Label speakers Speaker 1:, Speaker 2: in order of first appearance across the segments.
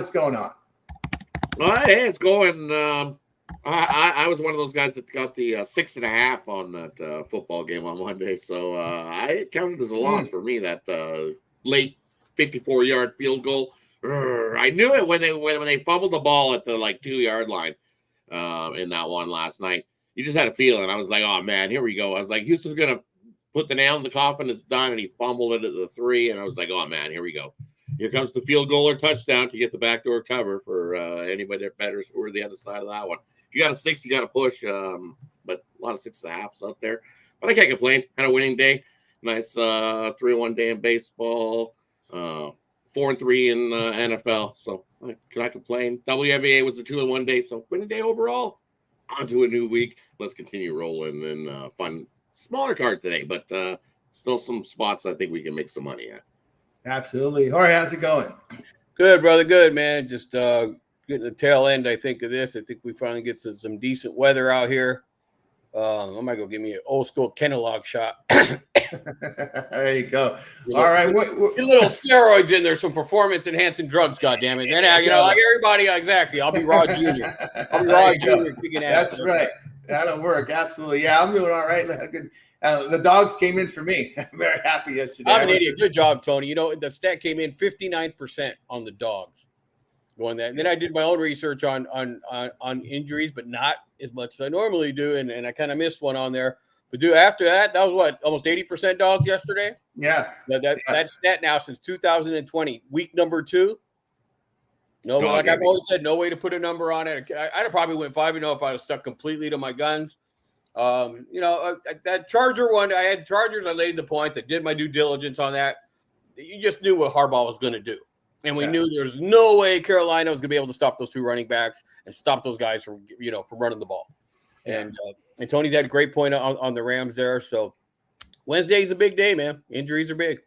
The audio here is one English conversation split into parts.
Speaker 1: What's going on?
Speaker 2: Hey, it's going. I was one of those guys that got the 6.5 on that football game on Monday, so I counted as a loss for me. That late 54-yard field goal. I knew it when they fumbled the ball at the 2-yard line in that one last night. You just had a feeling. I was like, oh man, here we go. I was like, Houston's gonna put the nail in the coffin. It's done, and he fumbled it at the 3, and I was like, oh man, here we go. Here comes the field goal or touchdown to get the backdoor cover for anybody that bettors who are the other side of that one. If you got a 6, you got to push, but a lot of 6.5s out there. But I can't complain. Had a winning day. Nice 3-1 day in baseball. 4-3 in NFL. So can I complain? WNBA was a 2-1 day. So winning day overall. On to a new week. Let's continue rolling and fun. Smaller card today, but still some spots I think we can make some money at.
Speaker 1: Absolutely. Jorge, how's it going?
Speaker 3: Good, brother. Good, man. Just getting the tail end, I think, of this. I think we finally get some decent weather out here. I might go give me an old school Kenalog shot.
Speaker 1: There you go. All right.
Speaker 3: Get a little steroids in there, some performance enhancing drugs, goddammit. Then like everybody, exactly. I'll be Rod Jr. I'll be Rod Jr.
Speaker 1: That's right. That'll work. Absolutely. Yeah, I'm doing all right. Good. The dogs came in for me. I'm very happy yesterday.
Speaker 3: I'm an idiot. Good job, Tony. You know, the stat came in 59% on the dogs going that. And then I did my own research on injuries, but not as much as I normally do. And I kind of missed one on there. But after that was what, almost 80% dogs yesterday?
Speaker 1: Yeah.
Speaker 3: That stat now since 2020, week number 2. No, like I've always said, no way to put a number on it. I'd probably went 5-0 if I was stuck completely to my guns. That Charger one, I had Chargers. I laid the point. I did my due diligence on that. You just knew what Harbaugh was going to do. And we knew there's no way Carolina was going to be able to stop those 2 running backs and stop those guys from running the ball. Yeah. And Tony's had a great point on the Rams there. So Wednesday's a big day, man. Injuries are big.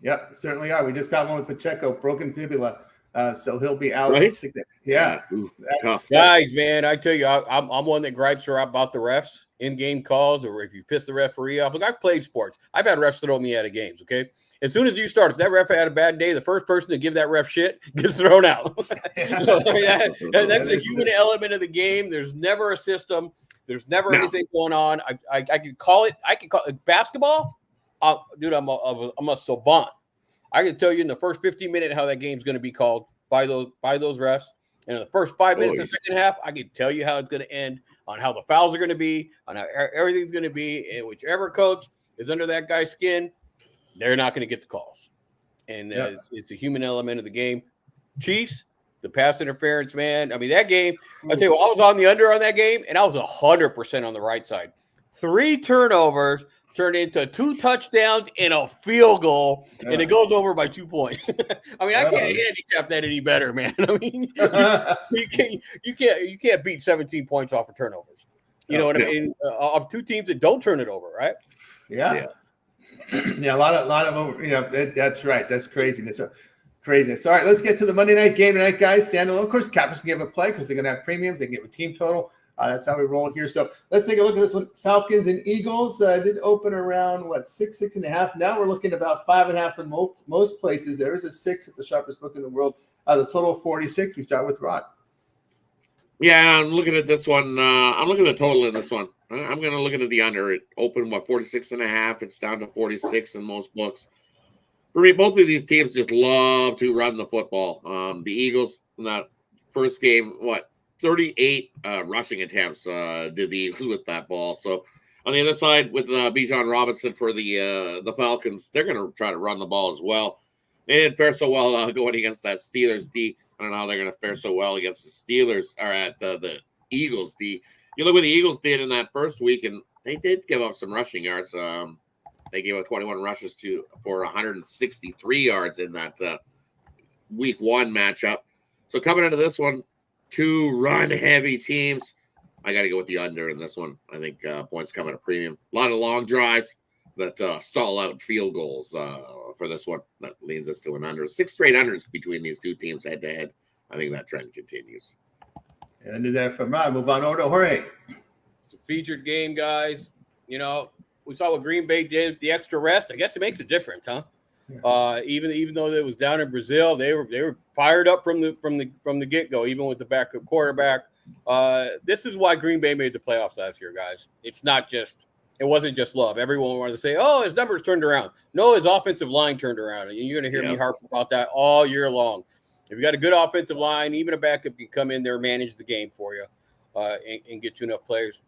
Speaker 1: Yep, certainly are. We just got one with Pacheco, broken fibula. So he'll be out.
Speaker 2: Right?
Speaker 1: Yeah.
Speaker 3: Guys, man, I tell you, I'm one that gripes about the refs in-game calls, or if you piss the referee off. Look, I've played sports. I've had refs throw me out of games, okay? As soon as you start, if that ref had a bad day, the first person to give that ref shit gets thrown out. That's the human element of the game. There's never a system. There's never anything going on. I can call it. I can call it basketball. Dude, I'm a savant. I can tell you in the first 15 minutes how that game's going to be called by those refs. And in the first 5 minutes of the second half, I can tell you how it's going to end, on how the fouls are going to be, on how everything's going to be. And whichever coach is under that guy's skin, they're not going to get the calls. And it's a human element of the game. Chiefs, the pass interference, man. I mean, that game, I'll tell you what, I was on the under on that game, and I was 100% on the right side. 3 turnovers turned into 2 touchdowns and a field goal, and it goes over by 2 points. I mean, I can't handicap that any better, man. I mean, you can't beat 17 points off of turnovers. You know what I mean? Of 2 teams that don't turn it over, right?
Speaker 1: Yeah. Yeah, a lot of over. That's right. That's craziness. All right, let's get to the Monday night game tonight, guys. Standalone. Of course, Capitals can give a play because they're going to have premiums. They can give a team total. That's how we roll here. So let's take a look at this one. Falcons and Eagles did open around 6.5. Now we're looking about 5.5 in most places. There is a 6 at the sharpest book in the world. The total of 46. We start with Rod.
Speaker 2: Yeah, I'm looking at this one. I'm looking at the total in this one. I'm going to look at the under. It opened 46.5. It's down to 46 in most books. For me, both of these teams just love to run the football. The Eagles in that first game, 38 rushing attempts did the Eagles with that ball. So on the other side, with Bijan Robinson for the Falcons, they're going to try to run the ball as well. They didn't fare so well going against that Steelers D. I don't know how they're going to fare so well against the Steelers or at the Eagles D. You look what the Eagles did in that first week, and they did give up some rushing yards. They gave up 21 rushes for 163 yards in that week 1 matchup. So coming into this one, 2 run-heavy teams. I got to go with the under in this one. I think points come at a premium. A lot of long drives that stall out field goals for this one. That leads us to an under. 6 straight unders between these 2 teams head-to-head. I think that trend continues.
Speaker 1: And I do that from Rod. Move on over to Jorge.
Speaker 3: It's a featured game, guys. We saw what Green Bay did with the extra rest. I guess it makes a difference, huh? Even though it was down in Brazil, they were fired up from the get go. Even with the backup quarterback, this is why Green Bay made the playoffs last year, guys. It wasn't just love. Everyone wanted to say, "Oh, his numbers turned around." No, his offensive line turned around, and you're going to hear me harp about that all year long. If you got a good offensive line, even a backup can come in there and manage the game for you, and get you enough players.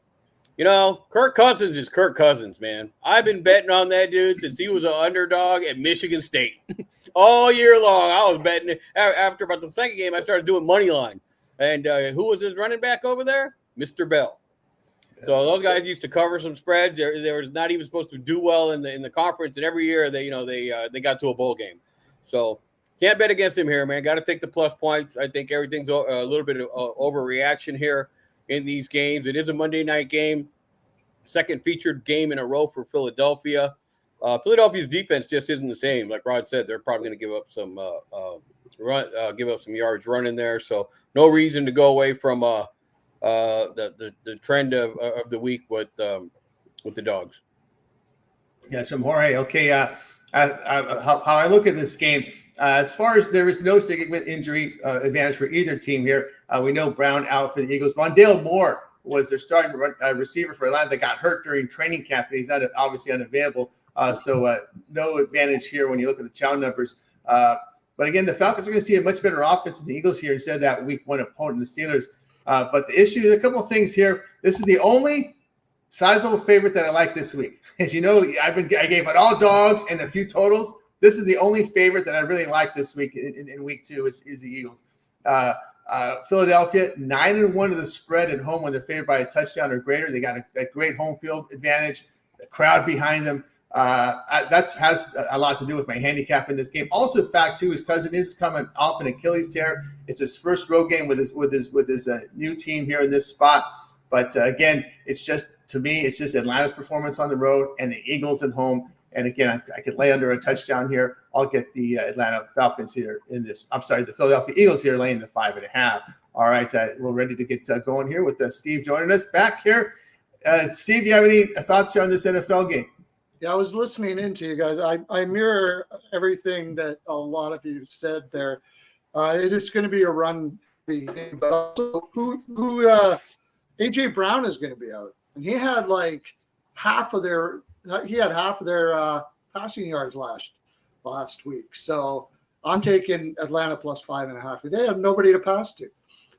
Speaker 3: Kirk Cousins is Kirk Cousins, man. I've been betting on that dude since he was an underdog at Michigan State. All year long, I was betting. After about the second game, I started doing money line. And who was his running back over there? Mr. Bell. So those guys used to cover some spreads. They were not even supposed to do well in the conference, and every year they got to a bowl game. So can't bet against him here, man. Got to take the plus points. I think everything's a little bit of overreaction here in these games. It is a Monday night game, second featured game in a row for Philadelphia. Philadelphia's defense just isn't the same. Like Rod said, they're probably going to give up some yards running there. So no reason to go away from the trend of the week with the Dogs.
Speaker 1: Yeah, so Jorge, okay. How I look at this game, as far as there is no significant injury advantage for either team here. We know Brown out for the Eagles. Rondale Moore was their starting receiver for Atlanta that got hurt during training camp, and he's obviously unavailable. So no advantage here when you look at the chow numbers. But again, the Falcons are going to see a much better offense than the Eagles here instead of that week one opponent, the Steelers. But the issue is a couple of things here. This is the only sizable favorite that I like this week. As you know, I gave it all dogs and a few totals. This is the only favorite that I really like this week in week two is the Eagles. Philadelphia 9-1 of the spread at home when they're favored by a touchdown or greater. They got a great home field advantage. The crowd behind them. That has a lot to do with my handicap in this game. Also, fact too, his cousin is coming off an Achilles tear. It's his first road game with his new team here in this spot. But again, it's just Atlanta's performance on the road and the Eagles at home. And again, I could lay under a touchdown here. I'll get the Atlanta Falcons here in this. I'm sorry, the Philadelphia Eagles here laying the 5.5. All right, we're ready to get going here with Steve joining us back here. Steve, do you have any thoughts here on this NFL game?
Speaker 4: Yeah, I was listening into you guys. I mirror everything that a lot of you said there. It is going to be a run game, but also who AJ Brown is going to be out, and he had half of their passing yards last week. So I'm taking Atlanta plus 5.5. They have nobody to pass to.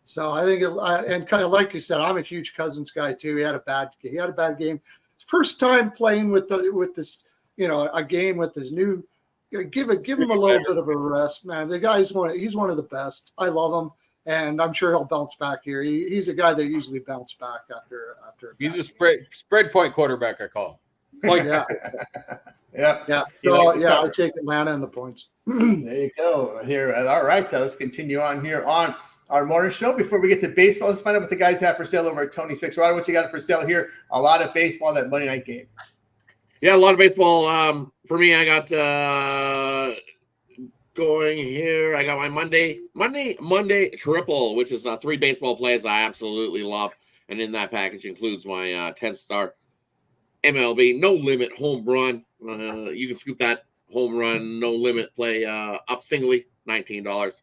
Speaker 4: So I think and kind of like you said, I'm a huge Cousins guy too. He had a bad game. First time playing with this, a game with his new. Give him a little bit of a rest, man. The guy's he's one of the best. I love him, and I'm sure he'll bounce back here. He's a guy that usually bounce back after.
Speaker 3: He's a spread point quarterback, I call. Point.
Speaker 4: Yeah.
Speaker 1: Yeah.
Speaker 4: So I take Atlanta and the points.
Speaker 1: There you go. Here, all right. Let's continue on here on our morning show. Before we get to baseball, let's find out what the guys have for sale over at Tony's Fix. Rod, what you got for sale here? A lot of baseball, that Monday night game.
Speaker 2: Yeah, a lot of baseball. For me, I got going here. I got my Monday triple, which is 3 baseball plays I absolutely love. And in that package includes my 10-star MLB no limit home run. You can scoop that home run no limit play up singly, $19.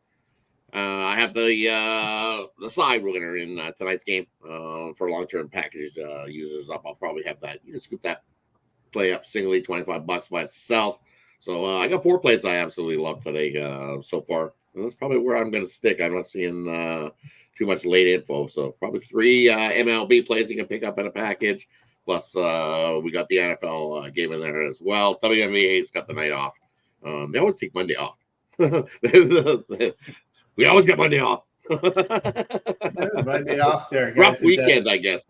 Speaker 2: I have the side winner in tonight's game for long-term package users up. I'll probably have that. You can scoop that play up singly, $25 by itself. So I got 4 plays I absolutely love today so far. And that's probably where I'm going to stick. I'm not seeing too much late info. So probably 3 MLB plays you can pick up in a package. Plus, we got the NFL game in there as well. WNBA's got the night off. They always take Monday off. We always got Monday off.
Speaker 1: Monday off there, guys.
Speaker 2: Rough weekend, I guess.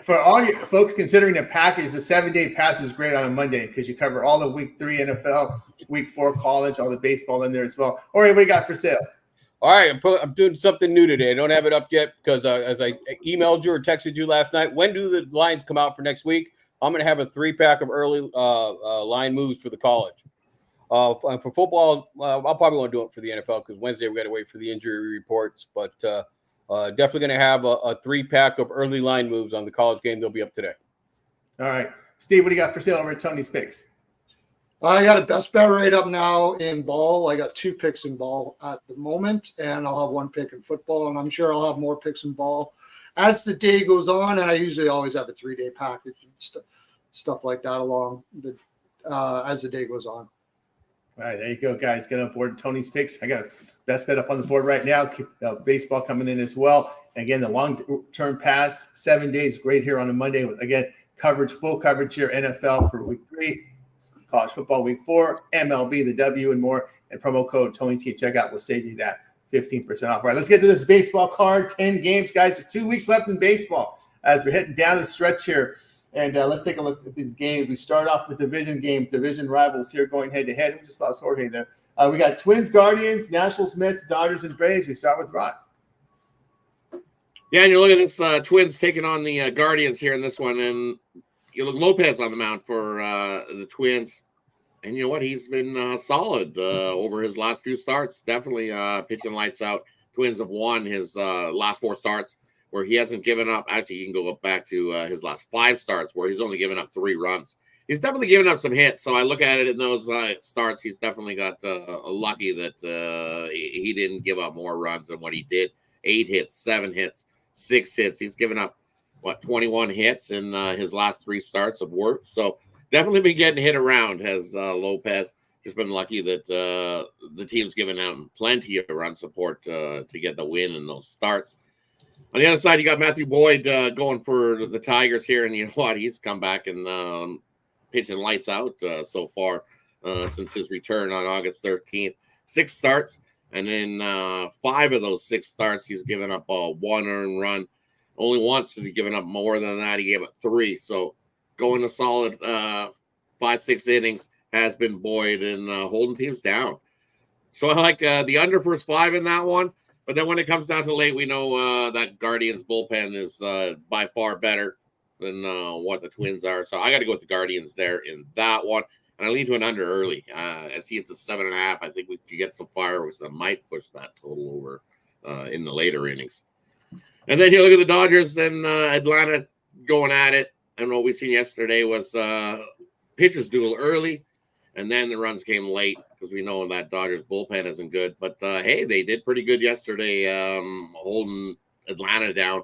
Speaker 1: For all you folks considering a package, the 7-day pass is great on a Monday because you cover all the week 3 NFL, week 4 college, all the baseball in there as well. All right, what do you got for sale?
Speaker 3: All right, I'm doing something new today. I don't have it up yet because as I emailed you or texted you last night, when do the lines come out for next week? I'm going to have a 3-pack of early line moves for the college. For football, I'll probably want to do it for the NFL because Wednesday we got to wait for the injury reports. But definitely going to have a 3-pack of early line moves on the college game. They'll be up today.
Speaker 1: All right, Steve, what do you got for sale over at Tony's Picks?
Speaker 4: I got a best bet right up now in ball. I got 2 picks in ball at the moment, and I'll have 1 pick in football, and I'm sure I'll have more picks in ball as the day goes on. And I usually always have a 3-day package and stuff like that along the as the day goes on.
Speaker 1: All right, there you go, guys. Get on board Tony's picks. I got best bet up on the board right now. Keep baseball coming in as well. And again, the long-term pass, 7 days, great here on a Monday with, again, coverage, full coverage here, NFL for week 3. College football week 4, MLB, the W, and more. And promo code Tony T. Checkout will save you that 15% off. All right, let's get to this baseball card. 10 games, guys. There's 2 weeks left in baseball as we're heading down the stretch here. And let's take a look at these games. We start off with division games, division rivals here going head-to-head. We just lost Jorge there. We got Twins, Guardians, Nationals, Mets, Dodgers, and Braves. We start with Rod.
Speaker 2: Yeah, and you look at this Twins taking on the Guardians here in this one, and you look Lopez on the mound for the Twins. And you know what? He's been solid over his last few starts. Definitely pitching lights out. Twins have won his last 4 starts where he hasn't given up. Actually, you can go back to his last 5 starts where he's only given up 3 runs. He's definitely given up some hits. So I look at it in those starts. He's definitely got lucky that he didn't give up more runs than what he did. 8 hits, 7 hits, 6 hits. He's given up, 21 hits in his last 3 starts of work. So definitely been getting hit around, has Lopez. Just been lucky that the team's given out plenty of run support to get the win in those starts. On the other side, you got Matthew Boyd going for the Tigers here, and you know what? He's come back and pitching lights out so far since his return on August 13th. 6 starts, and in 5 of those 6 starts, he's given up 1 earned run. Only once has he given up more than that. He gave up 3. So going a solid 5-6 innings has been Boyd and holding teams down. So I like the under first 5 in that one. But then when it comes down to late, we know that Guardians bullpen is by far better than what the Twins are. So I got to go with the Guardians there in that one. And I lean to an under early. I see it's a 7.5. I think we could get some fireworks that might push that total over in the later innings. And then you look at the Dodgers and Atlanta going at it. And what we seen yesterday was pitchers duel early, and then the runs came late because we know that Dodgers bullpen isn't good. But, hey, they did pretty good yesterday holding Atlanta down.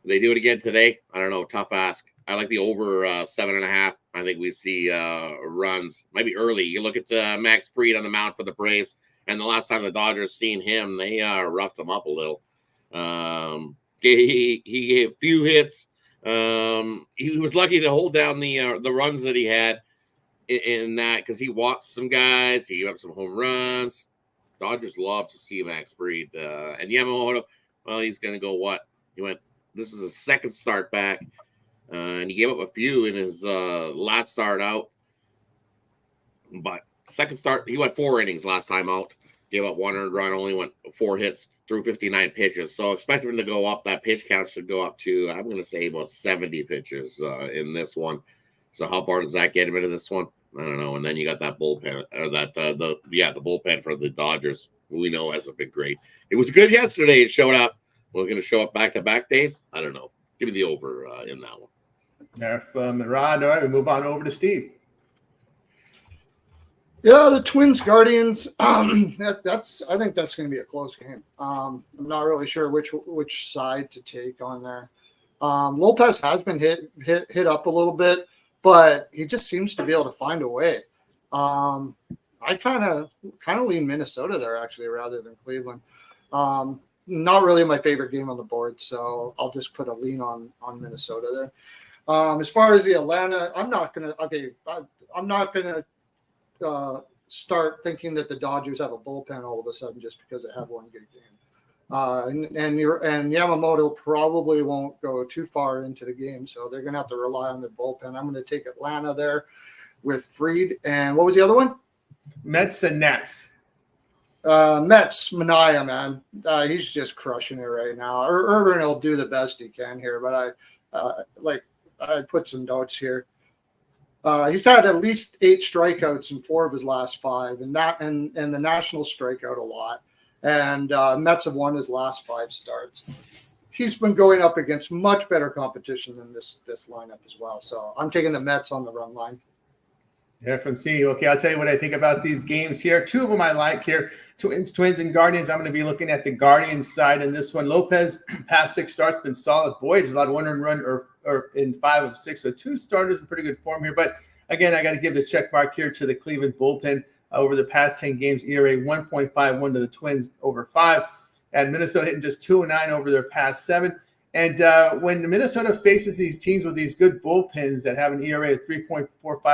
Speaker 2: They do it again today. I don't know. Tough ask. I like the over 7.5. I think we see runs maybe early. You look at Max Fried on the mound for the Braves, and the last time the Dodgers seen him, they roughed him up a little. He gave a few hits. He was lucky to hold down the runs that he had in that because he walked some guys. He gave up some home runs. Dodgers love to see Max Fried. And Yamamoto, well, he's going to go what? This is his 2nd start back. And he gave up a few in his last start out. But 2nd start, he went 4 innings last time out. Gave up 1 earned run, only went 4 hits through 59 pitches. So expect him to go up. That pitch count should go up to, I'm going to say, about 70 pitches in this one. So how far does that get him into this one? I don't know. And then you got that bullpen, or the bullpen for the Dodgers, who we know hasn't been great. It was good yesterday. It showed up. We're going to show up back-to-back days. I don't know. Give me the over in that one.
Speaker 1: There from Rod. All right, we move on over to Steve.
Speaker 4: Yeah, the Twins Guardians. I think that's going to be a close game. I'm not really sure which side to take on there. Lopez has been hit up a little bit, but he just seems to be able to find a way. I kind of lean Minnesota there actually rather than Cleveland. Not really my favorite game on the board, so I'll just put a lean on Minnesota there. As far as the Atlanta, I'm not gonna start thinking that the Dodgers have a bullpen all of a sudden just because they have one good game. And Yamamoto probably won't go too far into the game, so they're gonna have to rely on their bullpen. I'm gonna take Atlanta there with Fried. And what was the other one?
Speaker 1: Mets and Nats.
Speaker 4: Mets, Mania, man. He's just crushing it right now. Irvin will do the best he can here, but I put some notes here. He's had at least 8 strikeouts in 4 of his last 5, and the Nationals strike out a lot. And Mets have won his last 5 starts. He's been going up against much better competition than this lineup as well. So I'm taking the Mets on the run line.
Speaker 1: They're from C. Okay, I'll tell you what I think about these games here. Two of them I like here. Twins and Guardians. I'm going to be looking at the Guardians side in this one. Lopez, past 6 starts, been solid. Boy, there's a lot of one and run or in 5 of 6. So 2 starters in pretty good form here. But again, I got to give the check mark here to the Cleveland bullpen. Over the past 10 games, ERA 1.51 to the Twins over 5. And Minnesota hitting just 2-9 over their past 7. And when Minnesota faces these teams with these good bullpens that have an ERA of 3.45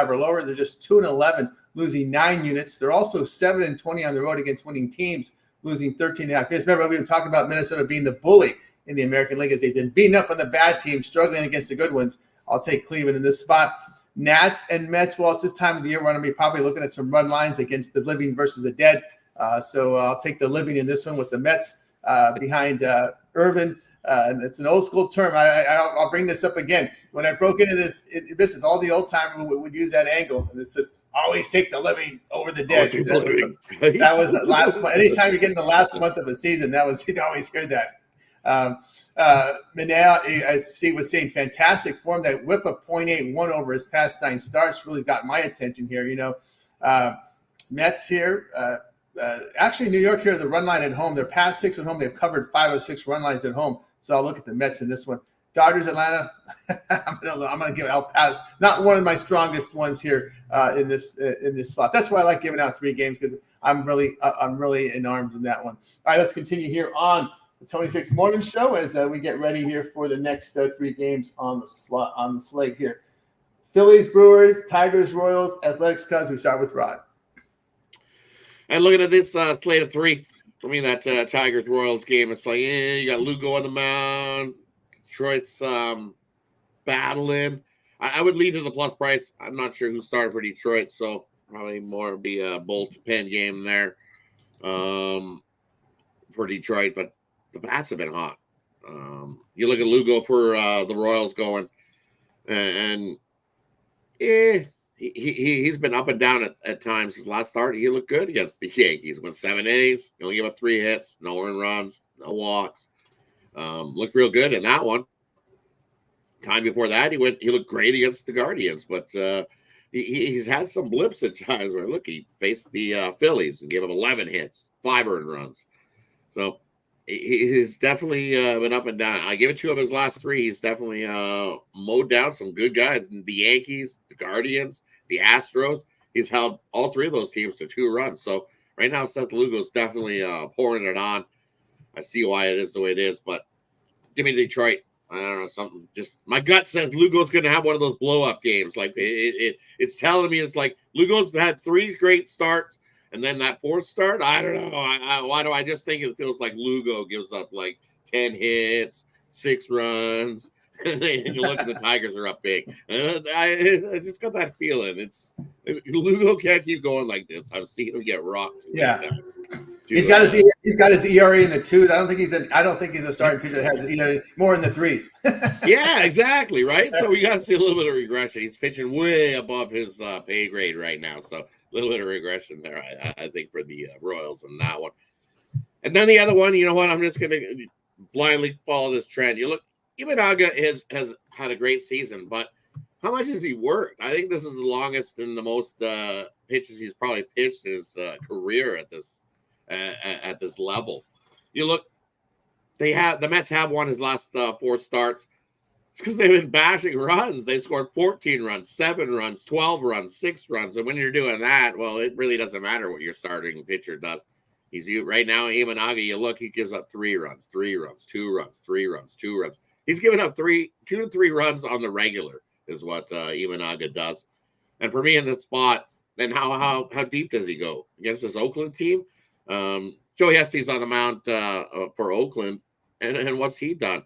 Speaker 1: or lower, they're just 2-11, losing 9 units. They're also 7-20 on the road against winning teams, losing 13.5 units. Remember, we've been talking about Minnesota being the bully in the American League as they've been beating up on the bad teams, struggling against the good ones. I'll take Cleveland in this spot. Nats and Mets, well, it's this time of the year. We're going to be probably looking at some run lines against the living versus the dead. So I'll take the living in this one with the Mets behind Irvin. And it's an old school term. I'll bring this up again. When I broke into this business, all the old timers would use that angle. And it's just always take the living over the dead. That was last month. Anytime you get in the last month of a season, you'd always hear that. Manel, I see, was saying fantastic form. That whip of 0.81 over his past 9 starts really got my attention here. Mets here. Actually, New York here, the run line at home. Their past 6 at home, they've covered 5 of 6 run lines at home. So I'll look at the Mets in this one. Dodgers, Atlanta. I'm gonna give El Paso. Not one of my strongest ones here in this slot. That's why I like giving out 3 games, because I'm really enarmed in that one. All right, let's continue here on the Tony Fix Morning Show as we get ready here for the next 3 games on the slate here. Phillies, Brewers, Tigers, Royals, Athletics, Cubs. We start with Rod.
Speaker 2: And looking at this slate of 3. For me, that Tigers-Royals game, it's like, you got Lugo on the mound. Detroit's battling. I would lead to the plus price. I'm not sure who's starting for Detroit, so probably more be a bullpen game there for Detroit. But the bats have been hot. You look at Lugo for the Royals going, and he's been up and down at times. His last start, he looked good against the Yankees. Went 7 innings. He only gave up 3 hits, no earned runs, no walks. Looked real good in that one. Time before that, he looked great against the Guardians, but he's had some blips at times where, look, he faced the Phillies and gave up 11 hits, 5 earned runs. So he's definitely been up and down. I give it to him his last 3. He's definitely mowed down some good guys. The Yankees, the Guardians, the Astros. He's held all 3 of those teams to 2 runs. So right now, Seth Lugo's definitely pouring it on. I see why it is the way it is, but give me Detroit. I don't know, something just my gut says Lugo's going to have one of those blow-up games. Like it's telling me it's like Lugo's had 3 great starts. And then that 4th start, I don't know. Why do I just think it feels like Lugo gives up like 10 hits, 6 runs, and you look at the Tigers are up big. I just got that feeling. Lugo can't keep going like this. I've seen him get rocked.
Speaker 1: Yeah, he's got his ERA in the 2s. I don't think he's a starting pitcher that has ERA more in the 3s.
Speaker 2: Yeah, exactly. Right. So we got to see a little bit of regression. He's pitching way above his pay grade right now. So a little bit of regression there, I think, for the Royals in that one. And then the other one, you know what? I'm just going to blindly follow this trend. You look, Imanaga has had a great season, but how much has he worked? I think this is the longest and the most pitches he's probably pitched in his career at this level. You look, the Mets have won his last 4 starts. It's because they've been bashing runs. They scored 14 runs, 7 runs, 12 runs, 6 runs. And when you're doing that, well, it really doesn't matter what your starting pitcher does. Right now, Imanaga, you look, he gives up 3 runs, 3 runs, 2 runs, 3 runs, 2 runs. He's given up 2 to 3 runs on the regular is what Imanaga does. And for me in this spot, then how deep does he go against this Oakland team? Joe Heste's on the mound for Oakland, and what's he done?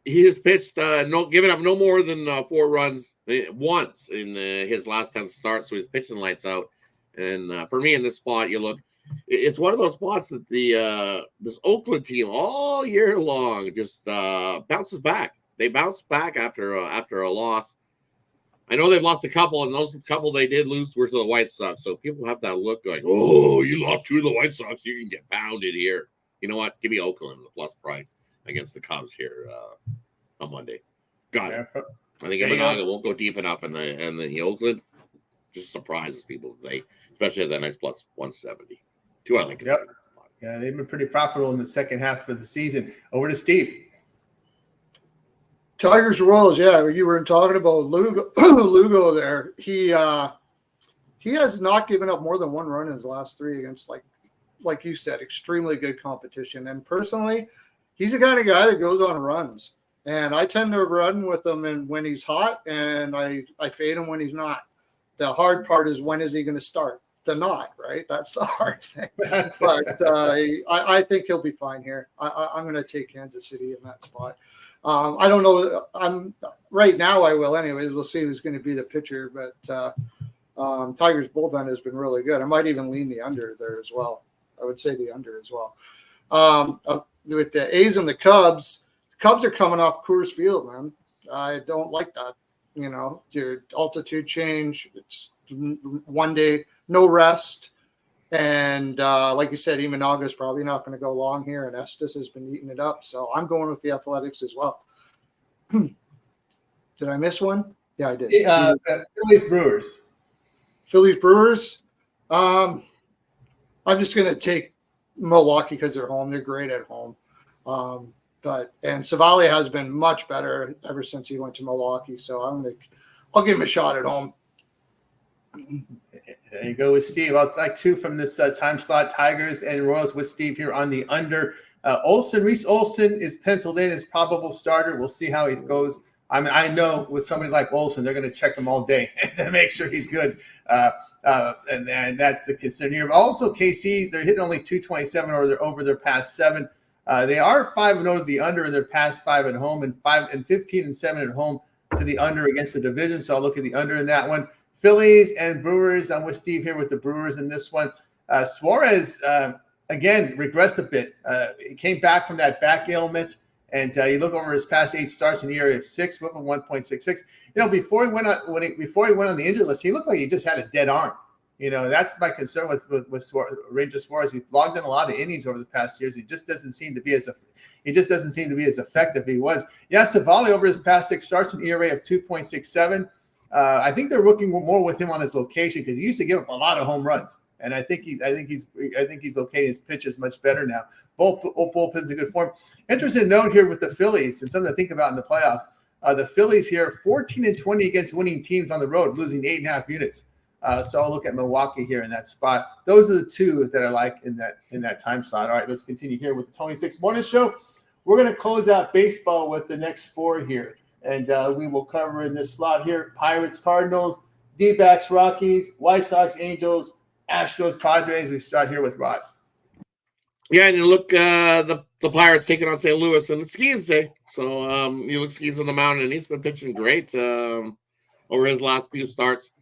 Speaker 2: He has pitched giving up no more than 4 runs once in his last 10 starts, so he's pitching lights out. And for me in this spot, you look, it's one of those spots that this Oakland team all year long just bounces back. They bounce back after a loss. I know they've lost a couple, and those couple they did lose were to the White Sox. So people have that look going, oh, you lost 2 to the White Sox, you can get pounded here. You know what? Give me Oakland the plus price against the Cubs here on Monday. Got it. I think Imanaga won't go deep enough in the Oakland. just surprises people today, especially at that nice plus 170. Two I like.
Speaker 1: Yep. Yeah, they've been pretty profitable in the second half of the season. Over to Steve.
Speaker 4: Tigers Royals, yeah, you were talking about Lugo, Lugo there. He has not given up more than one run in his last three against, like you said, extremely good competition. And personally, he's the kind of guy that goes on runs. And I tend to run with him and when he's hot, and I fade him when he's not. The hard part is, when is he going to start? The not, right? That's the hard thing. But I think he'll be fine here. I'm going to take Kansas City in that spot. I don't know. Right now I will anyways. We'll see who's going to be the pitcher. But Tigers bullpen has been really good. I might even lean the under there as well. I would say the under as well. With the A's and the Cubs are coming off Coors Field, man. I don't like that. Your altitude change. It's one day, no rest. And like you said, Imanaga's probably not going to go long here, and Estes has been eating it up. So I'm going with the Athletics as well. Did I miss one? Yeah, I did.
Speaker 1: Phillies Brewers.
Speaker 4: Phillies Brewers. I'm just going to take Milwaukee because they're home. They're great at home. And Savali has been much better ever since he went to Milwaukee. So I'll give him a shot at home.
Speaker 1: There you go with Steve. I'll like two from this time slot. Tigers and Royals with Steve here on the under. Reese Olson is penciled in as probable starter. We'll see how it goes. I know with somebody like Olson, they're going to check him all day to make sure he's good. And that's the concern here. But also, KC, they're hitting only 227 over their past 7. They are 5-0 to the under in their past 5 at home, and 15-7 at home to the under against the division. So I'll look at the under in that one. Phillies and Brewers. I'm with Steve here with the Brewers in this one. Suarez, again, regressed a bit. He came back from that back ailment, and you look over his past 8 starts in the area of 6, whip of 1.66. Before he went on the injured list, he looked like he just had a dead arm. That's my concern with Ranger Suarez. He's logged in a lot of innings over the past years. He just doesn't seem to be as effective he was. Yeah, Savali over his past 6 starts, an ERA of 2.67. I think they're looking more with him on his location because he used to give up a lot of home runs, and I think he's locating his pitches much better now. Both bullpens in good form. Interesting note here with the Phillies and something to think about in the playoffs. The Phillies here 14-20 against winning teams on the road, losing 8.5 units. So I'll look at Milwaukee here in that spot. Those are the two that I like in that time slot. All right, let's continue here with the 26 Morning Show. We're going to close out baseball with the next 4 here. And we will cover in this slot here: Pirates, Cardinals, D-backs, Rockies, White Sox, Angels, Astros, Padres. We start here with Rod.
Speaker 2: Yeah, and you look, the Pirates taking on St. Louis, and it's Skeens Day. So you look Skeens on the mound, and he's been pitching great over his last few starts.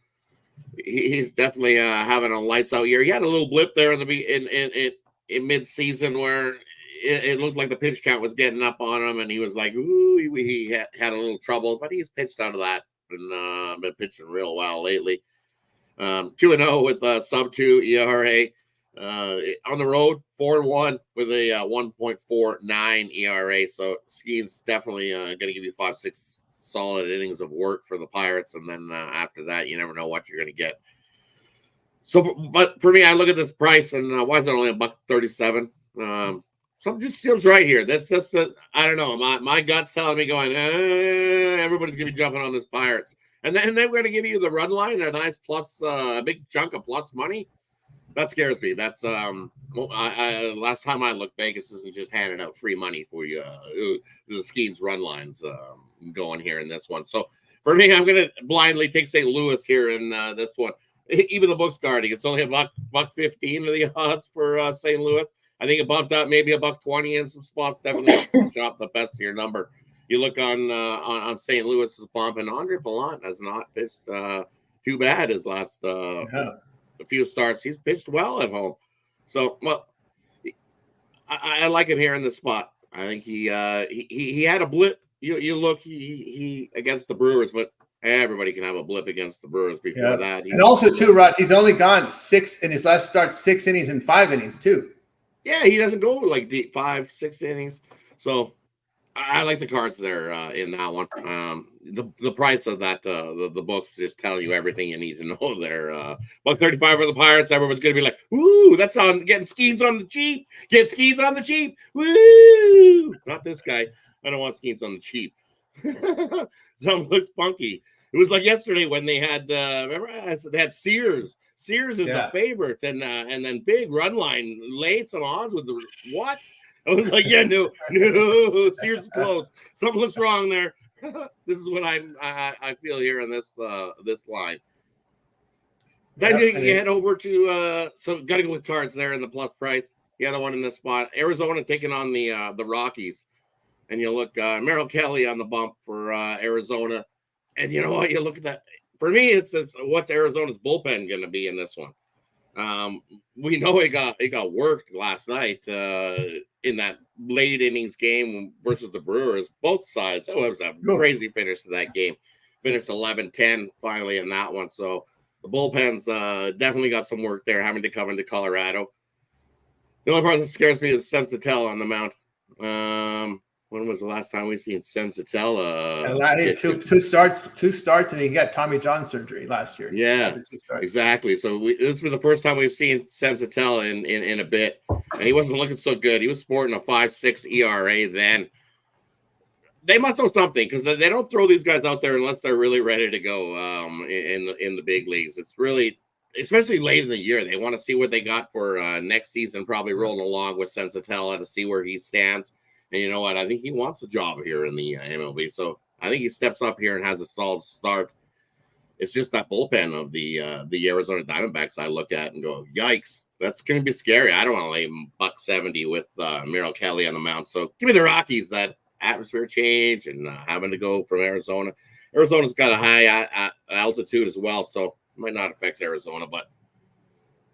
Speaker 2: He's definitely having a lights out year. He had a little blip there in mid-season where it looked like the pitch count was getting up on him, and he was like, ooh, he had a little trouble, but he's pitched out of that and been pitching real well lately. 2-0 with a sub-2 ERA. On the road, 4-1 with a 1.49 ERA. So Skeens definitely going to give you 5-6 solid innings of work for the Pirates, and then after that, you never know what you're going to get. So, but for me, I look at this price, and why is it only $1.37? Something just seems right here. That's just I don't know. My gut's telling me going, everybody's gonna be jumping on this Pirates, and then they're gonna give you the run line, a nice plus, a big chunk of plus money. That scares me. That's last time I looked, Vegas isn't just handing out free money for you. The Skeens run lines going here in this one. So for me, I'm gonna blindly take St. Louis here in this one. Even the book's guarding. It's only $1.15 of the odds for St. Louis. I think it bumped up maybe $1.20 in some spots. Definitely shop the best of your number. You look on St. Louis's bump, and Andre Palant has not pitched too bad his last a few starts. He's pitched well at home. So, well, I like him here in the spot. I think he had a blip. You look he against the Brewers, but everybody can have a blip against the Brewers before that.
Speaker 1: And also too, Rod, he's only gone 6 in his last start, 6 innings and 5 innings too.
Speaker 2: Yeah, he doesn't go like deep 5-6 innings. So I like the cards there in that one. The price of that the books just tell you everything you need to know there. $135 for the Pirates. Everyone's gonna be like, "Woo, that's on getting schemes on the cheap. Get schemes on the cheap. Woo!" Not this guy. I don't want schemes on the cheap. Something looks funky. It was like yesterday when they had remember they had Sears. Sears is the favorite, and then big run line laid some odds with the what? I was like, yeah, no, Sears is close. Something looks wrong there. This is what I feel here in this line. Then you head over to so got to go with cards there in the plus price. The other one in this spot, Arizona taking on the Rockies, and you look Merrill Kelly on the bump for Arizona, and you know what? You look at that. For me, it's what's Arizona's bullpen going to be in this one. We know it got worked last night in that late innings game versus the Brewers. Both sides. Oh, it was a crazy finish to that game. Finished 11-10 finally in that one. So the bullpens definitely got some work there, having to come into Colorado. The only part that scares me is Sensatel on the mound. When was the last time we've seen Sensatel?
Speaker 1: Two starts, and he got Tommy John surgery last year.
Speaker 2: Yeah, exactly. So this was the first time we've seen Sensatel in a bit, and he wasn't looking so good. He was sporting a 5.6 ERA then. They must know something because they don't throw these guys out there unless they're really ready to go in the big leagues. It's really, especially late in the year, they want to see what they got for next season, probably rolling along with Sensatel to see where he stands. And you know what? I think he wants a job here in the MLB. So I think he steps up here and has a solid start. It's just that bullpen of the Arizona Diamondbacks I look at and go, yikes, that's going to be scary. I don't want to lay $170 with Merrill Kelly on the mound. So give me the Rockies, that atmosphere change and having to go from Arizona. Arizona's got a high altitude as well, so it might not affect Arizona. But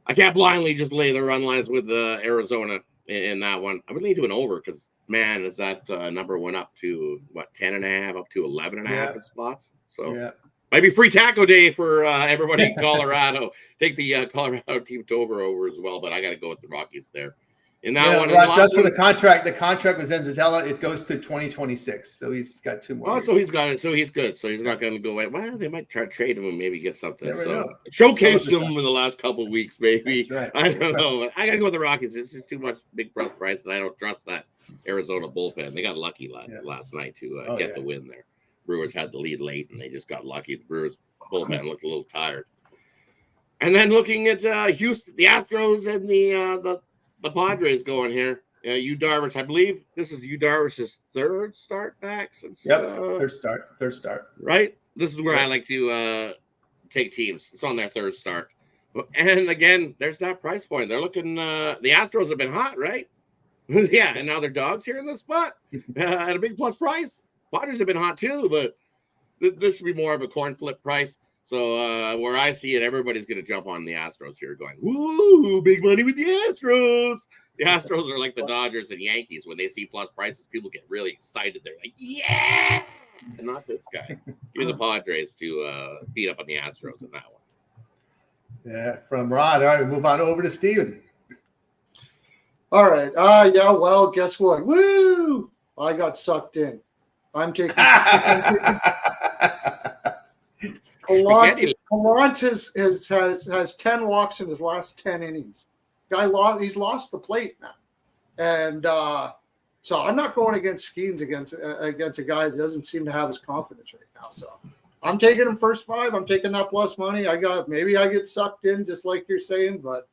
Speaker 2: I can't blindly just lay the run lines with Arizona in that one. I would lean to an over because, man, is that number went up to, 10.5, up to 11.5 in spots. So might be free taco day for everybody in Colorado. Take the Colorado team to over as well, but I got to go with the Rockies there. In that one,
Speaker 1: just for the contract with Zenzatella, it goes to 2026. So he's got 2 more.
Speaker 2: Oh,
Speaker 1: years.
Speaker 2: so he's got it. So he's good. So he's not going to go away. Well, they might try to trade him and maybe get something. Showcase him in the last couple of weeks, maybe. Right. I don't know. I got to go with the Rockies. It's just too much big price, and I don't trust that Arizona bullpen. They got lucky last night to get the win there. Brewers had the lead late, and they just got lucky. The Brewers bullpen looked a little tired. And then looking at Houston, the Astros, and the Padres going here. Yu Darvish, I believe this is Yu Darvish's third start back since.
Speaker 1: Third start.
Speaker 2: Right. This is where I like to take teams. It's on their third start, and again, there's that price point. They're looking. The Astros have been hot, right? Yeah, and now they're dogs here in this spot at a big plus price. Padres have been hot too, but this should be more of a coin flip price. So where I see it, everybody's going to jump on the Astros here going, woo, big money with the Astros. The Astros are like the Dodgers and Yankees. When they see plus prices, people get really excited. They're like, yeah, and not this guy. Give me the Padres to beat up on the Astros in that one.
Speaker 1: Yeah, from Rod. All right, we move on over to Steven.
Speaker 4: All right. Well, guess what? Woo! I got sucked in. I'm taking Gallant has 10 walks in his last 10 innings. He's lost the plate now. And so I'm not going against Skeens against a guy that doesn't seem to have his confidence right now. So I'm taking him first 5. I'm taking that plus money. Maybe I get sucked in just like you're saying, but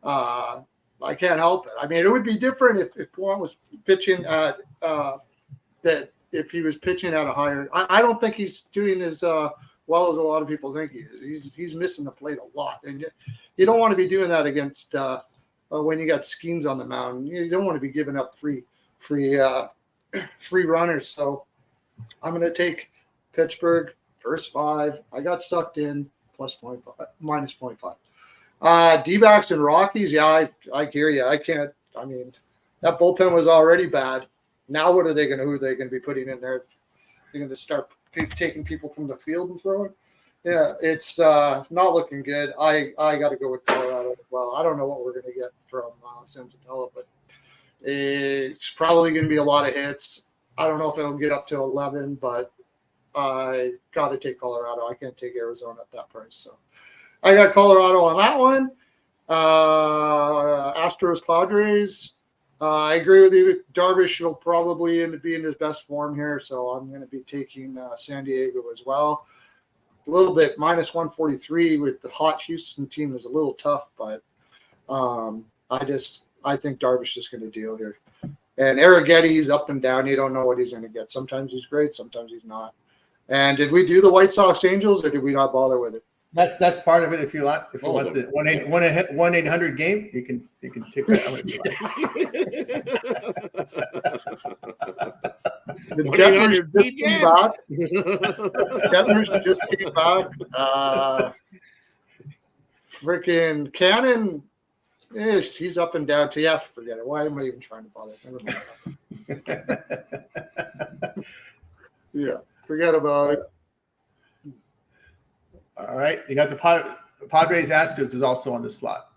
Speaker 4: I can't help it. I mean, it would be different if Gallant was pitching at that. If he was pitching at a higher, I don't think he's doing as well as a lot of people think he is. He's missing the plate a lot, and you don't want to be doing that against when you got Skeens on the mound. You don't want to be giving up free runners. So I'm going to take Pittsburgh first 5. I got sucked in plus minus 0.5. D-backs and Rockies. Yeah, I hear you. I can't. I mean, that bullpen was already bad. Now who are they going to be putting in there? They're going to start taking people from the field and throwing. Yeah, it's not looking good. I got to go with Colorado as well. I don't know what we're going to get from Senzatella, but it's probably going to be a lot of hits. I don't know if it'll get up to 11, but I got to take Colorado. I can't take Arizona at that price. So I got Colorado on that one. Astros Padres. I agree with you. Darvish will probably end up being his best form here, so I'm going to be taking San Diego as well. A little bit minus 143 with the hot Houston team is a little tough, but I think Darvish is going to deal here. And Arrigetti's up and down. You don't know what he's going to get. Sometimes he's great, sometimes he's not. And did we do the White Sox Angels, or did we not bother with it?
Speaker 1: That's part of it. If you want the 1-800 game, you can take that out if you like.
Speaker 4: The Detmers just came back. Detmers just came back. Freaking Cannon, he's up and down. Yeah, forget it. Why am I even trying to bother? Never mind. Yeah, forget about it.
Speaker 1: All right, you got the Padres. Astros is also on the slot.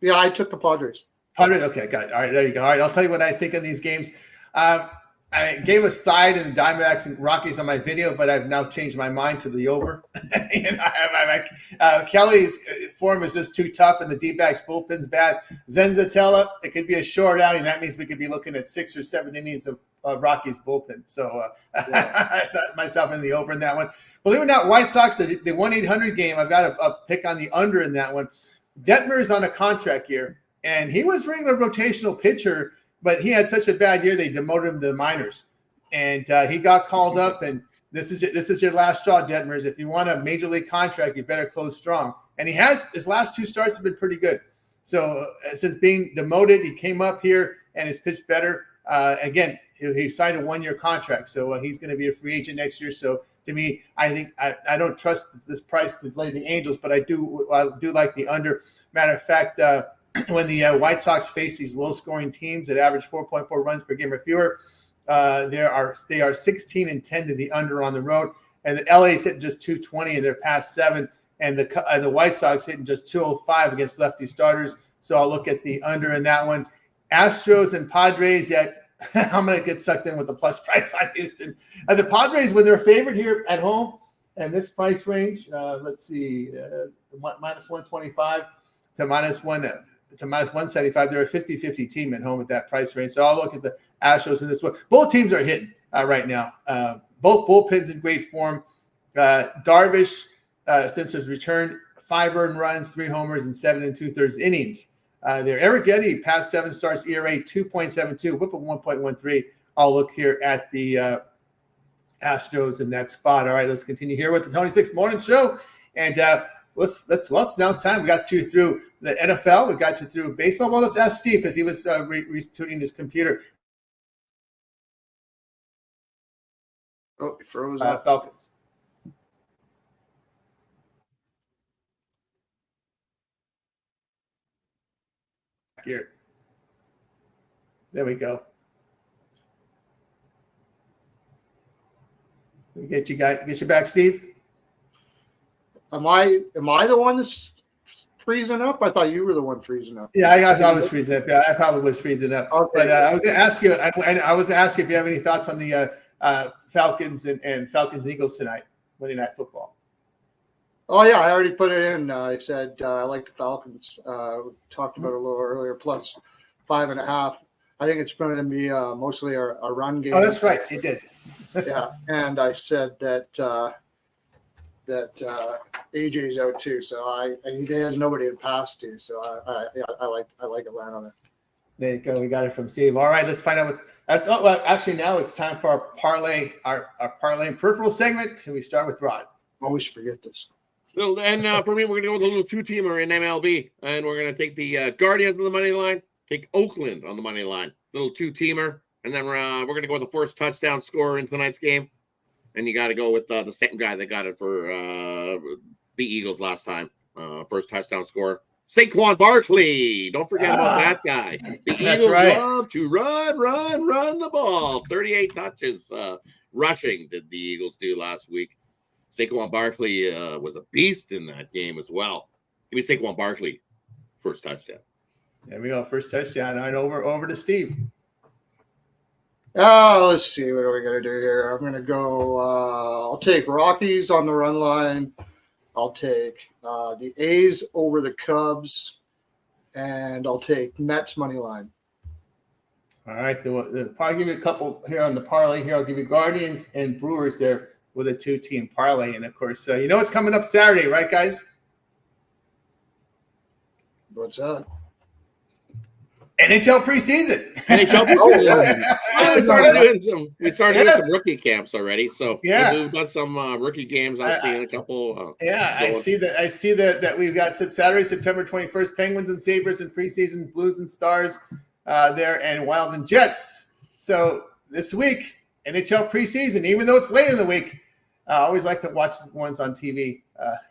Speaker 4: Yeah, I took the Padres.
Speaker 1: Padres, okay, got it. All right, there you go. All right, I'll tell you what I think of these games. I gave a side in the Diamondbacks and Rockies on my video, but I've now changed my mind to the over. Kelly's form is just too tough, and the D-backs bullpen's bad. Zenzatella, it could be a short outing. That means we could be looking at 6 or 7 innings of Rockies bullpen. So I thought myself in the over in that one. Believe it or not, White Sox, the 1-800 game, I've got a pick on the under in that one. Detmer's on a contract year, and he was regular rotational pitcher, but he had such a bad year, they demoted him to the minors. And he got called up, and this is your last straw, Detmers. If you want a major league contract, you better close strong. And his last 2 starts have been pretty good. So since being demoted, he came up here and has pitched better. Again, he signed a 1-year contract, so he's going to be a free agent next year. So to me, I think I don't trust this price to play the Angels, but I do like the under. Matter of fact, when the White Sox face these low-scoring teams that average 4.4 runs per game or fewer, they are 16-10 to the under on the road, and the LA's hitting just 220 in their past 7, and the White Sox hitting just 205 against lefty starters. So I'll look at the under in that one. Astros and Padres, yeah, I'm going to get sucked in with the plus price on Houston. The Padres, when they're favored here at home, and this price range, let's see, minus 125 to minus 175. They're a 50-50 team at home at that price range. So I'll look at the Astros in this one. Both teams are hitting right now. Both bullpens in great form. Darvish, since his return, 5 earned runs, 3 homers, and 7 2/3 innings. There, Arrigetti, past 7 starts, ERA 2.72, whip of 1.13. I'll look here at the Astros in that spot. All right, let's continue here with the Tony Six Morning Show, and it's now time. We got you through the NFL, we got you through baseball. Well, let's ask Steve because he was retuning his computer.
Speaker 4: Oh, he froze.
Speaker 1: Falcons. Here. There we go. We get you back, Steve.
Speaker 4: Am I the one that's freezing up? I thought you were the one freezing up.
Speaker 1: Yeah, I was freezing up. Yeah, I probably was freezing up. Okay. But I was going to ask you. I was going to ask you if you have any thoughts on the Falcons and Falcons Eagles tonight, Monday Night Football.
Speaker 4: Oh yeah, I already put it in. I said I like the Falcons. We talked about it a little earlier. Plus 5.5. I think it's going to be mostly a run game.
Speaker 1: Oh, that's right. It did.
Speaker 4: Yeah, and I said that AJ's out too. So he has nobody to pass to. So I like Atlanta there.
Speaker 1: There you go. We got it from Steve. All right, let's find out actually now it's time for our parlay and peripheral segment. And we start with Rod.
Speaker 4: Always forget this.
Speaker 2: And for me, we're going to go with a little 2-teamer in MLB. And we're going to take the Guardians on the money line, take Oakland on the money line. Little 2-teamer. And then we're going to go with the first touchdown scorer in tonight's game. And you got to go with the same guy that got it for the Eagles last time. First touchdown scorer. Saquon Barkley. Don't forget about that guy. The Eagles love to run the ball. 38 touches rushing did the Eagles do last week. Saquon Barkley was a beast in that game as well. Give me Saquon Barkley, first touchdown.
Speaker 1: There we go, first touchdown. All right, over to Steve.
Speaker 4: Let's see. What are we going to do here? I'm going to go. I'll take Rockies on the run line. I'll take the A's over the Cubs, and I'll take Mets money line.
Speaker 1: All right. They'll probably give you a couple here on the parlay. Here, I'll give you Guardians and Brewers there with a 2-team parlay. And, of course, you know what's coming up Saturday, right, guys?
Speaker 4: What's that?
Speaker 1: NHL preseason.
Speaker 2: NHL preseason. We started doing some rookie camps already. So we've got some rookie games. I've seen a couple.
Speaker 1: I see that we've got Saturday, September 21st, Penguins and Sabres in preseason, Blues and Stars there, and Wild and Jets. So this week, NHL preseason, even though it's later in the week, I always like to watch the ones on TV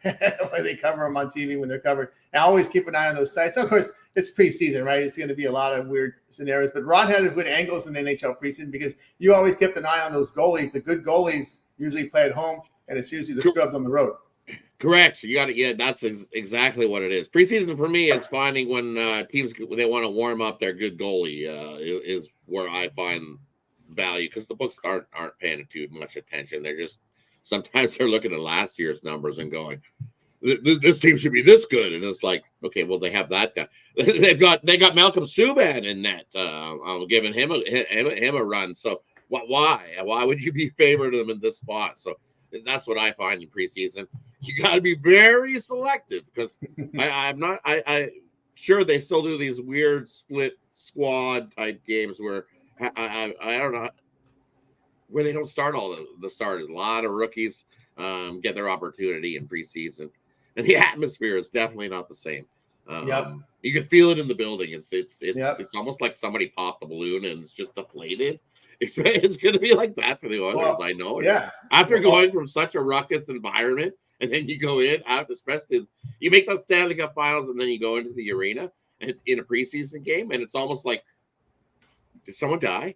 Speaker 1: where they cover them on TV when they're covered. And I always keep an eye on those sites. Of course, it's preseason, right? It's going to be a lot of weird scenarios. But Ron had good angles in the NHL preseason because you always kept an eye on those goalies. The good goalies usually play at home, and it's usually the scrubs on the road.
Speaker 2: Correct. You got it. Yeah, that's exactly what it is. Preseason for me is finding when teams they want to warm up their good goalie is where I find value because the books aren't paying too much attention. They're just sometimes they're looking at last year's numbers and going, "This team should be this good," and it's like, okay, well they have that guy. They got Malcolm Subban in net. I'm giving him a run. So why would you be favoring him in this spot? So that's what I find in preseason. You got to be very selective because I'm sure they still do these weird split squad type games where I don't know where they don't start all the starters. A lot of rookies get their opportunity in preseason, and the atmosphere is definitely not the same. You can feel it in the building. It's almost like somebody popped the balloon and it's just deflated. It's going to be like that for the Oilers. I know.
Speaker 1: Yeah.
Speaker 2: After going from such a ruckus environment, and then you go in, especially you make the Stanley Cup Finals, and then you go into the arena and in a preseason game, and it's almost like, did someone die?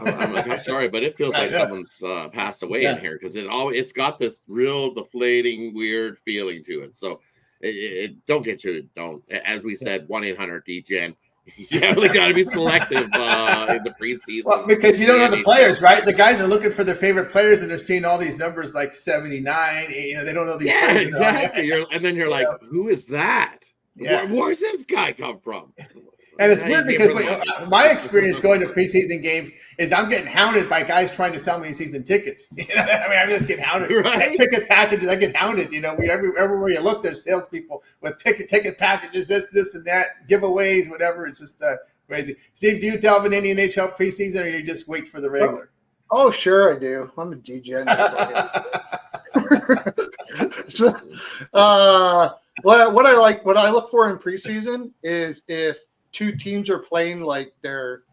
Speaker 2: I'm sorry, but it feels like someone's passed away in here because it's got this real deflating, weird feeling to it. So it don't get you. Don't, as we said, 1-800-DGen. You definitely got to be selective in the preseason.
Speaker 1: Well, because you don't know the players, right? The guys are looking for their favorite players, and they're seeing all these numbers like 79. They don't know these.
Speaker 2: Yeah,
Speaker 1: players,
Speaker 2: exactly. And then you're like, who is that?
Speaker 1: Yeah.
Speaker 2: Where's this guy come from?
Speaker 1: And it's weird because my experience going to preseason games is I'm getting hounded by guys trying to sell me season tickets. I'm just getting hounded.
Speaker 2: Right?
Speaker 1: Ticket packages, I get hounded. Everywhere you look, there's salespeople with ticket packages, this and that, giveaways, whatever. It's just crazy. Steve, do you delve in any NHL preseason, or you just wait for the regular?
Speaker 4: Oh, sure I do. I'm a DJ. So, what I look for in preseason is if two teams are playing like they're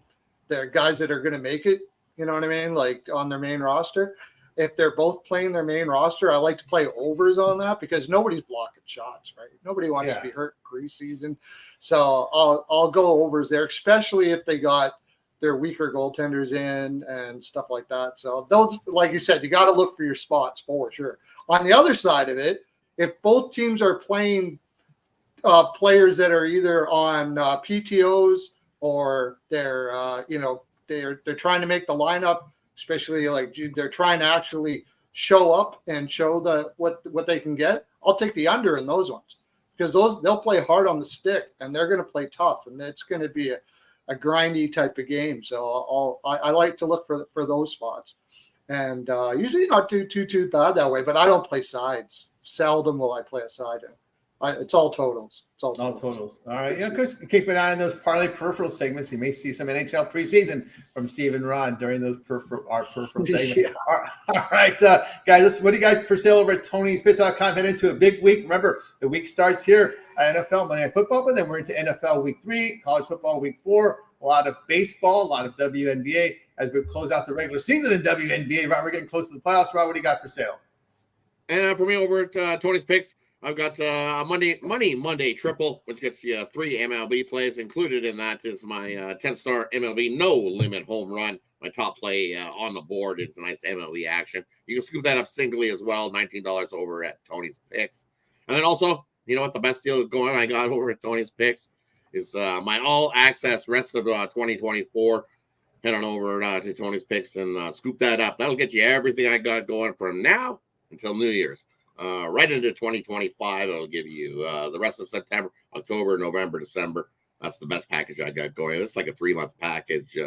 Speaker 4: guys that are going to make it, you know what I mean? Like on their main roster. If they're both playing their main roster, I like to play overs on that because nobody's blocking shots, right? Nobody wants to be hurt preseason. So I'll go overs there, especially if they got their weaker goaltenders in and stuff like that. So those, like you said, you got to look for your spots for sure. On the other side of it, if both teams are playing players that are either on PTOs or they're trying to make the lineup, especially like they're trying to actually show up and show what they can get. I'll take the under in those ones because they'll play hard on the stick and they're going to play tough and it's going to be a grindy type of game. So I like to look for those spots and usually not do too bad that way. But I don't play sides. Seldom will I play a side. It's all totals. It's all totals.
Speaker 1: All right. Yeah, of course, keep an eye on those parlay peripheral segments. You may see some NHL preseason from Steve and Ron during those peripheral segments.
Speaker 4: Yeah.
Speaker 1: All right, guys, what do you got for sale over at TonySpace.com? Head into a big week. Remember, the week starts here at NFL Monday Night Football, but then we're into NFL Week 3, college football Week 4, a lot of baseball, a lot of WNBA as we close out the regular season in WNBA. Ron, we're getting close to the playoffs. Ron, what do you got for sale?
Speaker 2: And for me over at Tony's Picks, I've got a Monday triple, which gets you 3 MLB plays. Included in that is my 10-star MLB no limit home run. My top play on the board. It's a nice MLB action. You can scoop that up singly as well. $19 over at Tony's Picks. And then also, you know what? The best deal going I got over at Tony's Picks is my all access rest of 2024 head on over to Tony's Picks and scoop that up. That'll get you everything I got going from now until New Year's. Right into 2025, it'll give you the rest of September, October, November, December. That's the best package I got going. It's like a 3-month package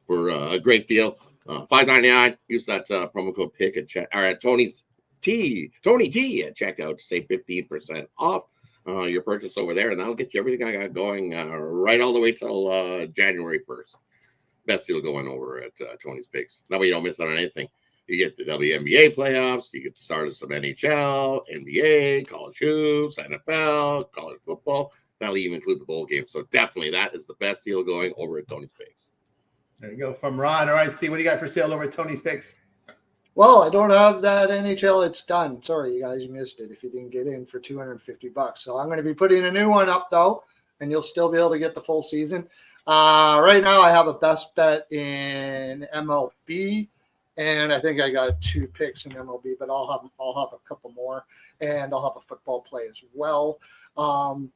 Speaker 2: for a great deal. $5.99. Use that promo code PICK at Tony's Tony T at checkout to save 15% off your purchase over there, and that'll get you everything I got going right all the way till January 1st. Best deal going over at Tony's Picks. That way you don't miss out on anything. You get the WNBA playoffs. You get the start of some NHL, NBA, college hoops, NFL, college football. That'll even include the bowl game. So definitely that is the best deal going over at Tony's Picks.
Speaker 1: There you go from Ron. All right, see what do you got for sale over at Tony's Picks?
Speaker 4: Well, I don't have that NHL. It's done. Sorry, you guys missed it if you didn't get in for $250. So I'm going to be putting a new one up, though, and you'll still be able to get the full season. Right now, I have a best bet in MLB, and I think I got 2 picks in MLB, but I'll have a couple more, and I'll have a football play as well.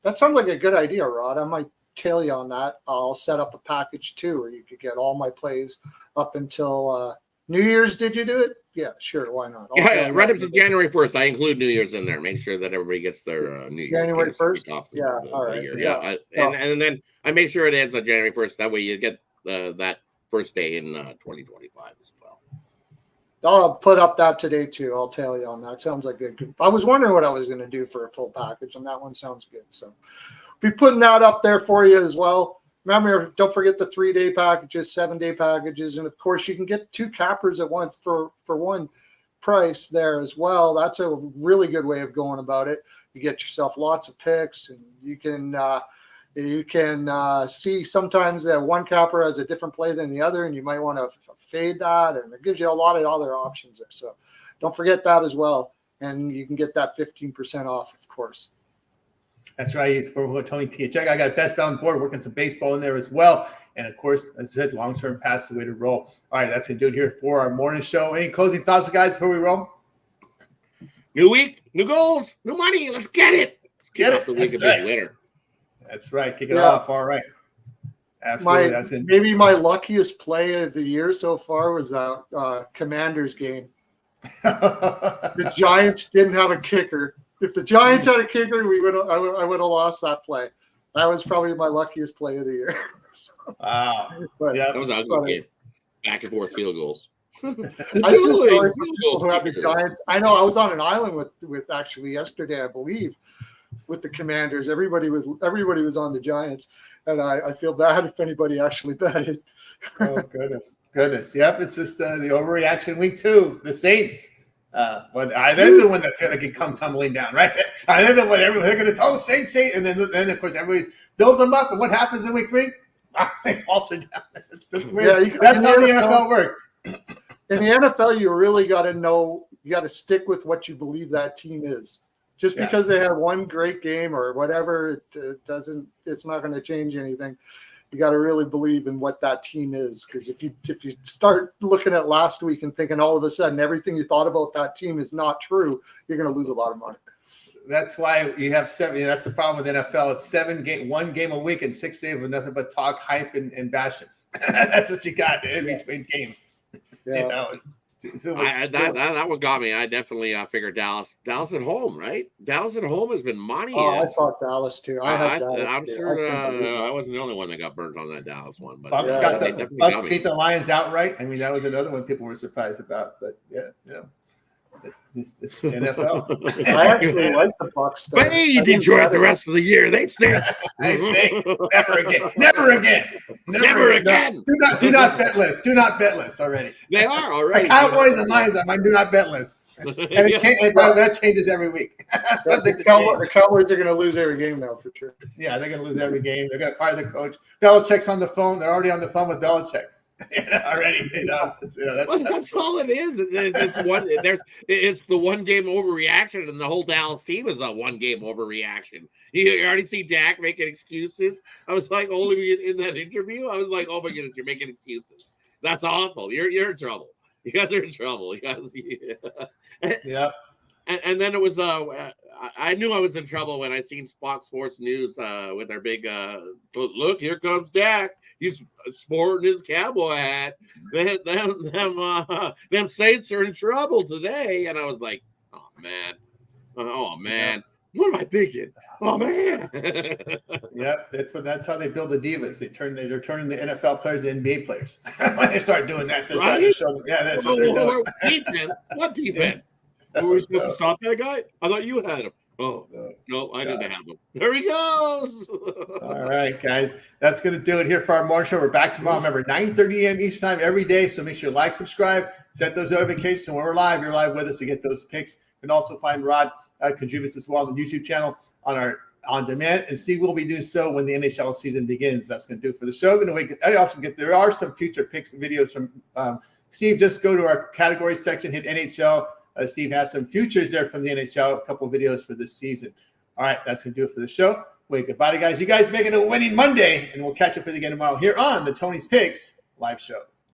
Speaker 4: That sounds like a good idea, Rod. I might tail you on that. I'll set up a package too, where you could get all my plays up until New Year's. Did you do it? Yeah, sure. Why not?
Speaker 2: Yeah, right up to January 1st. I include New Year's in there. Make sure that everybody gets their New Year's.
Speaker 4: January 1st?
Speaker 2: Off
Speaker 4: Yeah, all right.
Speaker 2: Year. Yeah. And then I make sure it ends on January 1st. That way you get that first day in 2025 as well.
Speaker 4: I'll put up that today too. I'll tell you on that. Sounds like good. I was wondering what I was going to do for a full package, and that one sounds good. So be putting that up there for you as well. Remember, don't forget the 3-day packages, 7-day packages, and of course you can get 2 cappers at once for one price there as well. That's a really good way of going about it. You get yourself lots of picks, and you can see sometimes that one capper has a different play than the other, and you might want to fade that, and it gives you a lot of other options there. So don't forget that as well, and you can get that 15% off, of course.
Speaker 1: That's right. Use promo Tony T. Check. I got a best bet on the board, working some baseball in there as well. And of course, as I said, long-term pass the way to roll. All right, that's going to do it here for our morning show. Any closing thoughts, guys, before we roll?
Speaker 2: New week, new goals, new money. Let's get it.
Speaker 1: Get it.
Speaker 2: The week of big winner.
Speaker 1: That's right. Kick it off. All right. Absolutely.
Speaker 4: Maybe my luckiest play of the year so far was a Commanders game. The Giants didn't have a kicker. If the Giants had a kicker, I would have lost that play. That was probably my luckiest play of the year.
Speaker 1: Wow.
Speaker 4: But,
Speaker 1: yeah,
Speaker 2: that was a good game. Back and forth field goals.
Speaker 4: I know I was on an island with actually yesterday, I believe, with the Commanders. Everybody was on the Giants, and I feel bad if anybody actually betted.
Speaker 1: Oh goodness. Yep, it's just the overreaction week 2. The Saints. But they're the one that's going to come tumbling down, right? They're the one they're going to tell Saints, and then of course everybody builds them up. And what happens in week 3? They falter down. That's how the NFL works.
Speaker 4: In the NFL, you really got to know. You got to stick with what you believe that team is. Just because they have one great game or whatever, it's not going to change anything. You got to really believe in what that team is, because if you start looking at last week and thinking all of a sudden everything you thought about that team is not true, you're going to lose a lot of money.
Speaker 1: That's why you have 7. That's the problem with NFL. It's 1 game a week and 6 days with nothing but talk, hype, and bashing. That's what you got in between games.
Speaker 4: Yeah.
Speaker 1: You know, it's too much.
Speaker 2: That one got me. I definitely figured Dallas at home, right? Dallas at home has been money.
Speaker 4: I thought Dallas too.
Speaker 2: I'm sure I wasn't the only one that got burnt on that Dallas one. But
Speaker 1: Bucks beat the Lions outright. I mean, that was another one people were surprised about. But it's NFL.
Speaker 4: I actually like the Bucks.
Speaker 2: But hey, Detroit the rest of the year. They stink.
Speaker 1: They stink. Never again. Do not bet list. Do not bet list already.
Speaker 2: They are already.
Speaker 1: The Cowboys and Lions are my do not bet list. And that changes every week.
Speaker 4: The Cowboys are going to lose every game now for sure.
Speaker 1: Yeah, they're going to lose every game. They're going to fire the coach. Belichick's on the phone. They're already on the phone with Belichick. Already,
Speaker 2: that's all it is. It's the 1 game overreaction, and the whole Dallas team is a 1 game overreaction. You already see Dak making excuses. I was like, only in that interview, I was like, oh my goodness, you're making excuses. That's awful. You're in trouble. You guys are in trouble.
Speaker 1: Yeah.
Speaker 2: and then it was I knew I was in trouble when I seen Fox Sports News with their big look, here comes Dak. He's sporting his cowboy hat. Them Saints are in trouble today. And I was like, oh man. Yeah. What am I thinking? Oh man.
Speaker 1: Yep, that's how they build the divas. They're turning the NFL players into NBA players. When they start doing that, they're starting to show them. Yeah, that's what they're doing.
Speaker 2: Defense? What defense? Were we supposed to stop that guy? I thought you had him. Oh, no, I didn't have him. There he goes.
Speaker 1: All right, guys. That's going to do it here for our morning show. We're back tomorrow. Remember, 9:30 a.m. each time every day. So make sure you like, subscribe, set those notifications. So when we're live, you're live with us to get those picks. You can also find Rod contributes as well on the YouTube channel on our on demand. And Steve will be doing so when the NHL season begins. That's going to do it for the show. There are some future picks and videos from Steve. Just go to our category section, hit NHL. Steve has some futures there from the NHL, a couple of videos for this season. All right, that's going to do it for the show. Wait, goodbye, guys. You guys make it a winning Monday, and we'll catch up with you again tomorrow here on the Tony's Picks live show.